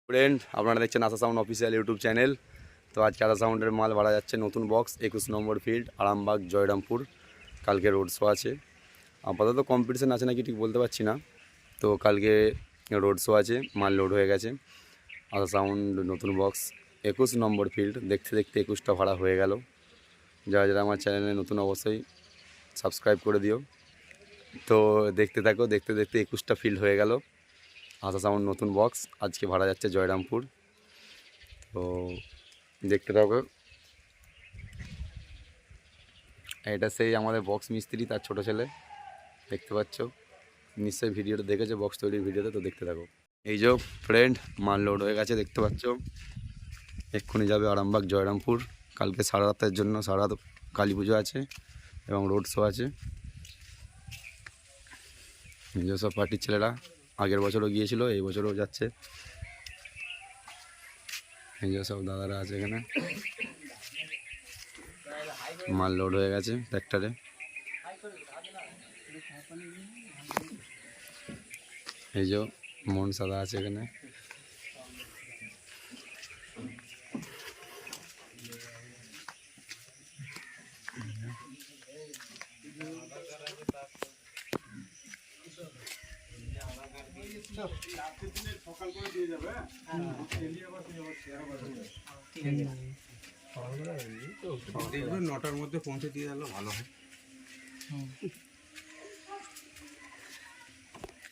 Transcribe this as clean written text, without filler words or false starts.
Friend, আপনারা দেখছেন আশা sound official YouTube channel. তো আজকে আশা সাউন্ডের মাল ভাড়া যাচ্ছে নতুন বক্স 21 নম্বর ফিল্ড, আরামবাগ, জয়রামপুর। কালকে রোড শো আছে, আপাতত কম্পিটিশান আছে নাকি ঠিক বলতে পারছি না। তো কালকে রোড শো আছে, মাল লোড হয়ে গেছে। আশা সাউন্ড নতুন বক্স 21 নম্বর ফিল্ড, দেখতে দেখতে 21টা ভাড়া হয়ে গেল। যারা যারা আমার চ্যানেলে নতুন অবশ্যই সাবস্ক্রাইব করে দিও। তো দেখতে থাকো, দেখতে দেখতে 21টা ফিল্ড হয়ে গেল। আশা সাউন্ড নতুন বক্স আজকে ভাড়া যাচ্ছে জয়রামপুর। তো দেখতে থাকো। এটা সেই আমাদের বক্স মিস্ত্রি, তার ছোট ছেলে, দেখতে পাচ্ছ নিশ্চয়ই ভিডিওটা দেখেছো বক্স তৈরির ভিডিওতে। তো দেখতে থাকো। এই যে ফ্রেন্ড, মাল লোড হয়ে গেছে, দেখতে পাচ্ছ। এক্ষুনি যাবে আরামবাগ, জয়রামপুর। কালকে সারা রাতের জন্য, সারা রাত কালী পুজো আছে এবং রোড শো আছে। এই যে সব পার্টির ছেলেরা আগের বছরও গিয়েছিল, এই বছরও যাচ্ছে। এই যে সব দাদারা আছে এখানে। মাল লোড হয়ে গেছে ট্র্যাক্টরে। এই যে মন সাদা আছে এখানে। নটার মধ্যে পৌঁছে দিয়ে গেলে ভালো হয়।